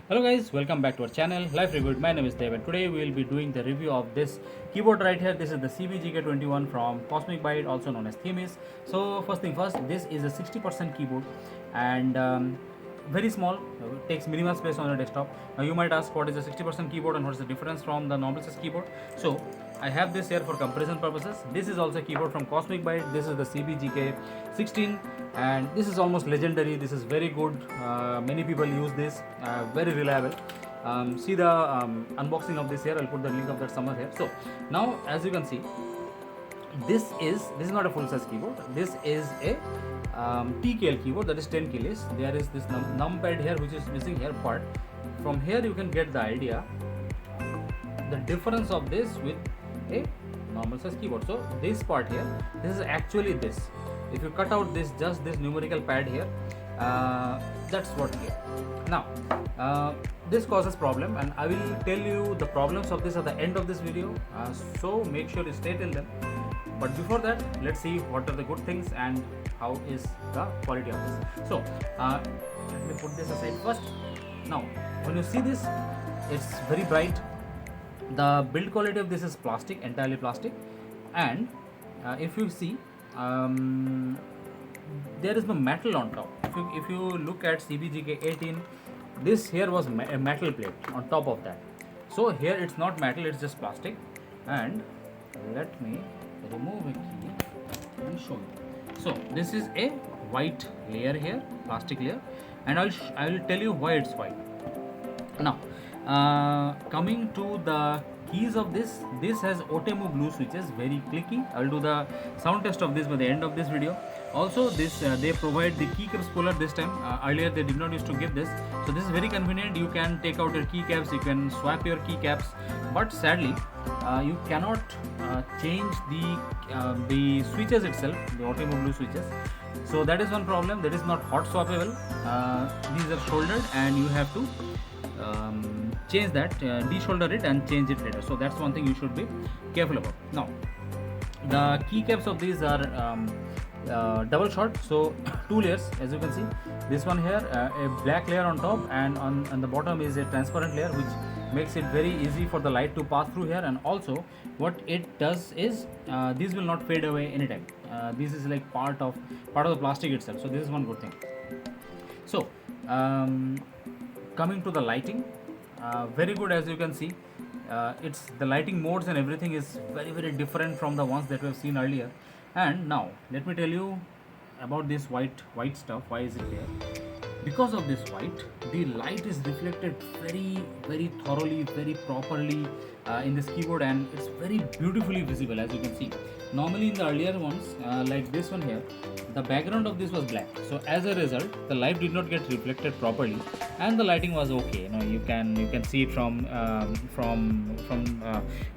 Hello guys, welcome back to our channel Life Review. My name is Dev and today we will be doing the review of this keyboard right here. This is the CBGK21 from Cosmic Byte, also known as Themis. So first thing first, this is a 60% keyboard and very small, takes minimal space on your desktop. Now you might ask what is a 60% keyboard and what is the difference from the normal size keyboard. So I have this here for comparison purposes. This is also a keyboard from Cosmic Byte. This is the CBGK16 and this is almost legendary. This is very good. Many people use this, very reliable. See the unboxing of this here. I'll put the link of that somewhere here. So now as you can see, this is not a full size keyboard. This is a TKL keyboard, that is 10 keys. There is this numpad here which is missing here, but from here you can get the idea the difference of this with a normal size keyboard. So this part here, this is actually this. If you cut out this, just this numerical pad here, that's what here. Now this causes problem and I will tell you the problems of this at the end of this video, so make sure you stay till then. But before that, let's see what are the good things and how is the quality of this. So let me put this aside first. Now when you see this, it's very bright. The build quality of this is plastic, entirely plastic, and if you see, there is no metal on top. If you look at CBGK18, this here was a metal plate on top of that. So here it's not metal, it's just plastic. And let me remove a key and show you. So this is a white layer here, plastic layer, and I will tell you why it's white. Now coming to the keys of this has Outemu blue switches, very clicky. I'll do the sound test of this by the end of this video. Also this they provide the keycaps puller this time. Earlier they did not used to give this, so this is very convenient. You can take out your keycaps, you can swap your keycaps, but sadly you cannot change the switches itself, the Outemu blue switches. So that is one problem. That is not hot swappable. These are soldered and you have to change that, desolder it and change it later. So that's one thing you should be careful about. Now the keycaps of these are double shot, so two layers, as you can see. This one here, a black layer on top, and on the bottom is a transparent layer, which makes it very easy for the light to pass through here. And also what it does is these will not fade away anytime. This is like part of the plastic itself, so this is one good thing. So coming to the lighting, very good. As you can see, it's the lighting modes and everything is very different from the ones that we have seen earlier. And now let me tell you about this white stuff. Why is it there? Because of this white, the light is reflected very thoroughly, very properly in this keyboard, and it's very beautifully visible, as you can see. Normally in the earlier ones, like this one here, the background of this was black, so as a result the light did not get reflected properly and the lighting was okay. You can see it from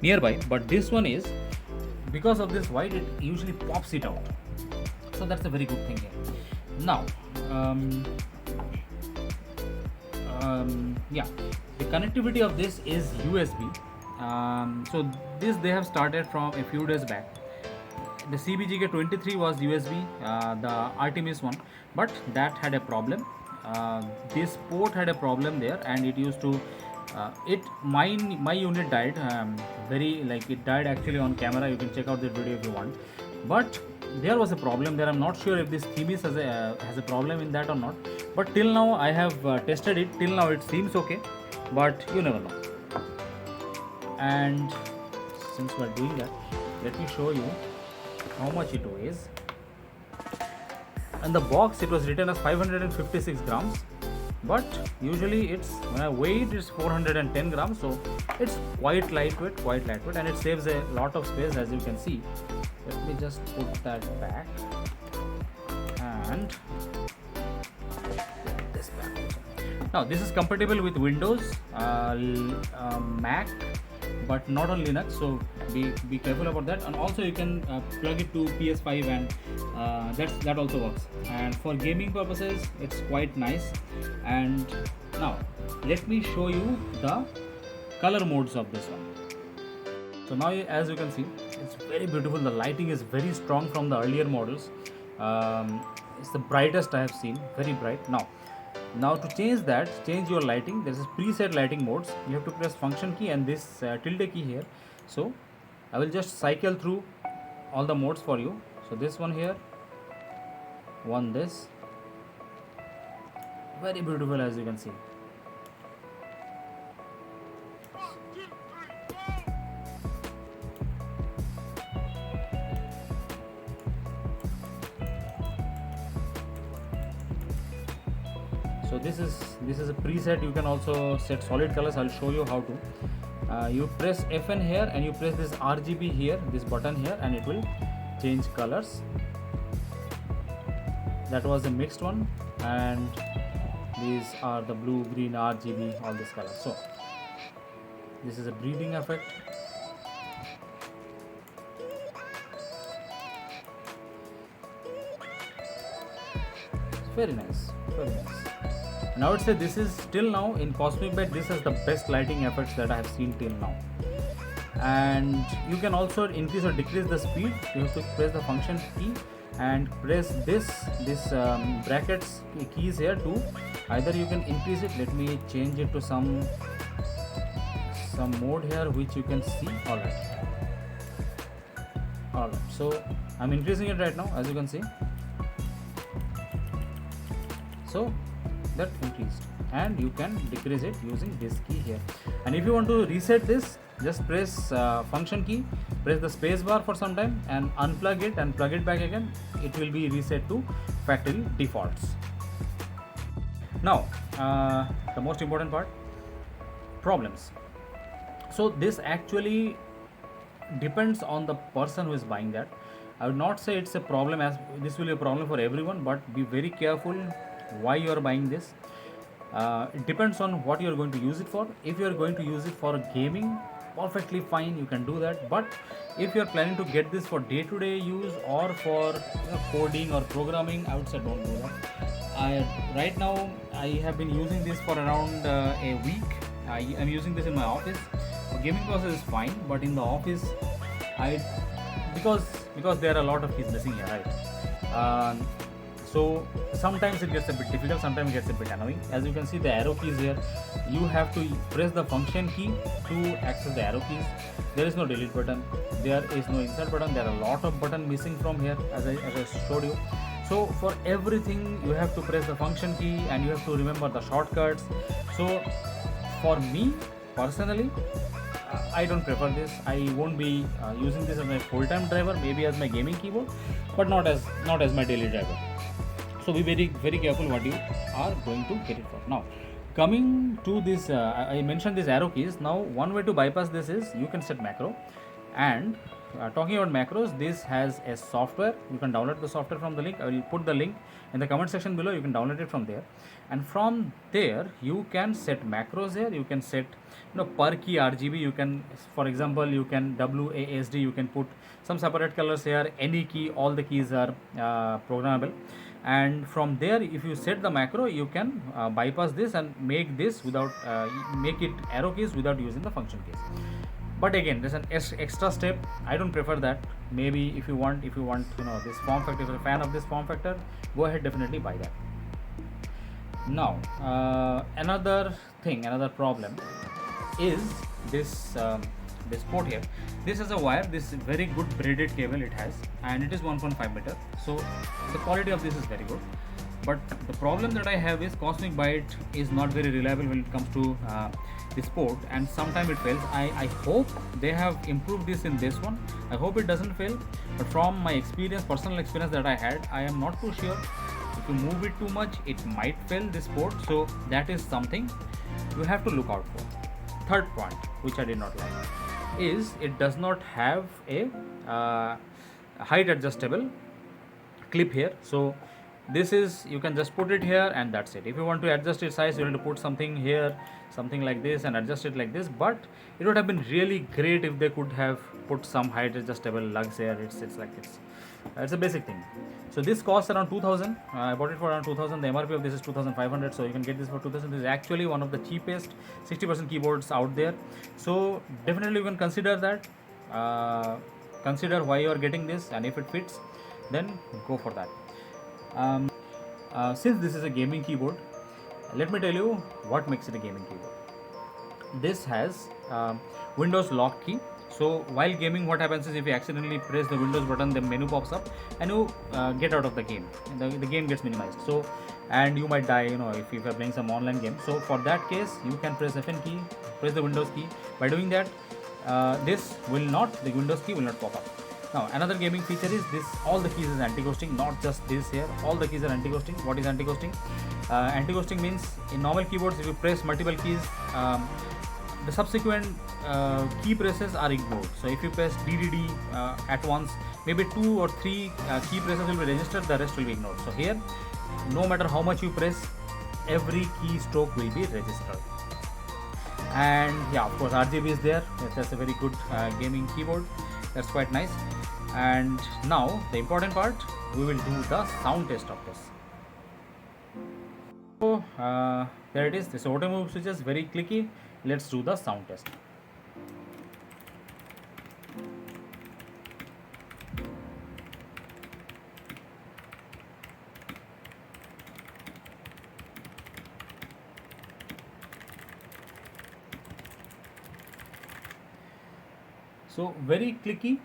nearby, but this one is, because of this white, it usually pops it out. So that's a very good thing here. Now yeah, the connectivity of this is USB. So this they have started from a few days back. The CBGK23 was USB, the Artemis one, but that had a problem. This port had a problem there, and it used to my unit died, it died actually on camera. You can check out the video if you want, but there was a problem there. I'm not sure if this Themis has a problem in that or not, but till now I have tested it. Till now it seems okay, but you never know. And since we're doing that, let me show you how much it weighs. In the box it was written as 556 grams, but usually when I weigh it, it's 410 grams, so it's quite lightweight, and it saves a lot of space, as you can see. Let me just put that back and put this back also. Now this is compatible with Windows, Mac, but not on Linux, so be careful about that. And also you can plug it to PS5 and that also works. And for gaming purposes, it's quite nice. And now let me show you the color modes of this one. So now, as you can see, it's very beautiful. The lighting is very strong from the earlier models. It's the brightest I have seen, very bright. Now Now to change that, change your lighting, there is preset lighting modes. You have to press function key and this tilde key here. So I will just cycle through all the modes for you. So this one here, one this, very beautiful as you can see. So this is a preset. You can also set solid colors. I'll show you how to. You press FN here and you press this RGB here, this button here, and it will change colors. That was a mixed one, and these are the blue, green, RGB, all these colors. So this is a breathing effect. It's very nice, very nice. And I would say this is till now in Cosmic Byte, this is the best lighting effects that I have seen till now. And you can also increase or decrease the speed. You have to press the function key and press this brackets keys here too. Either you can increase it. Let me change it to some mode here which you can see. Alright. So I'm increasing it right now, as you can see. So that increased, and you can decrease it using this key here. And if you want to reset this, just press function key, press the space bar for some time and unplug it and plug it back again. It will be reset to factory defaults. Now the most important part, problems. So this actually depends on the person who is buying that. I would not say it's a problem, as this will be a problem for everyone, but be very careful why you are buying this. It depends on what you are going to use it for. If you are going to use it for gaming, perfectly fine, you can do that. But if you are planning to get this for day-to-day use or for coding or programming, I would say don't do that. Right now I have been using this for around a week. I am using this in my office. For gaming process is fine, but in the office, because there are a lot of keys missing here, right? So sometimes it gets a bit difficult, sometimes it gets a bit annoying. As you can see, the arrow keys here, you have to press the function key to access the arrow keys. There is no delete button, there is no insert button, there are a lot of buttons missing from here, as I showed you. So for everything you have to press the function key and you have to remember the shortcuts. So for me personally, I don't prefer this. I won't be using this as my full-time driver, maybe as my gaming keyboard, but not as my daily driver. So be very, very careful what you are going to get it for. Now coming to this, I mentioned these arrow keys. Now one way to bypass this is you can set macro. And talking about macros, this has a software. You can download the software from the link. I will put the link in the comment section below. You can download it from there, and from there you can set macros here. You can set per key RGB. You can, for example, you can WASD. You can put some separate colors here. Any key, all the keys are programmable. And from there, if you set the macro, you can bypass this and make this without make it arrow keys without using the function keys. But again, there's an extra step. I don't prefer that. Maybe if you want this form factor, if you're a fan of this form factor, go ahead, definitely buy that. Now another problem is this this port here. This is a wire. This is very good braided cable it has, and it is 1.5 meter. So the quality of this is very good. But the problem that I have is Cosmic Byte is not very reliable when it comes to this port, and sometimes it fails. I hope they have improved this in this one. I hope it doesn't fail, but from my experience, personal experience that I had, I am not too sure. If you move it too much, it might fail this port. So that is something you have to look out for. Third point, which I did not like, is it does not have a height adjustable clip here. So this is, you can just put it here and that's it. If you want to adjust its size, you need to put something here, something like this, and adjust it like this. But it would have been really great if they could have put some height adjustable lugs here. It's like it's a basic thing. So this costs around 2000. I bought it for around 2000. The MRP of this is 2500, so you can get this for 2000. This is actually one of the cheapest 60% keyboards out there. So definitely you can consider that. Consider why you are getting this, and if it fits, then go for that. Since this is a gaming keyboard, let me tell you what makes it a gaming keyboard. This has Windows lock key. So while gaming, what happens is if you accidentally press the Windows button, the menu pops up and you get out of the game. The game gets minimized. So, and you might die, if you are playing some online game. So for that case, you can press Fn key, press the Windows key. By doing that, the Windows key will not pop up. Now another gaming feature is this: all the keys is anti-ghosting, not just this here. All the keys are anti-ghosting. What is anti-ghosting? Anti-ghosting means in normal keyboards, if you press multiple keys, the subsequent key presses are ignored. So if you press DDD at once, maybe 2 or 3 key presses will be registered, the rest will be ignored. So here, no matter how much you press, every keystroke will be registered. And yeah, of course RGB is there. That's a very good gaming keyboard. That's quite nice. And now the important part, we will do the sound test of this. So there it is. This Outemu switches, very clicky. Let's do the sound test. So very clicky,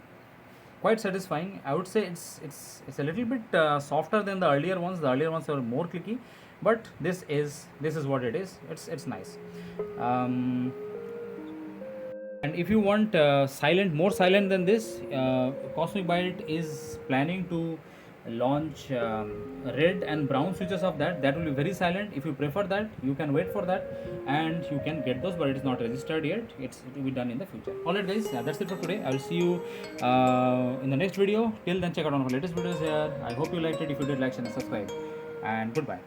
quite satisfying. I would say it's a little bit softer than the earlier ones. The earlier ones were more clicky, but this is what it is. It's nice. And if you want more silent than this, Cosmic Byte is planning to launch red and brown switches of that will be very silent. If you prefer that, you can wait for that and you can get those, but it is not registered yet. It will be done in the future. Alright guys, that's it for today. I will see you in the next video. Till then, check out one of our latest videos here. I hope you liked it. If you did, like, share and subscribe, and goodbye.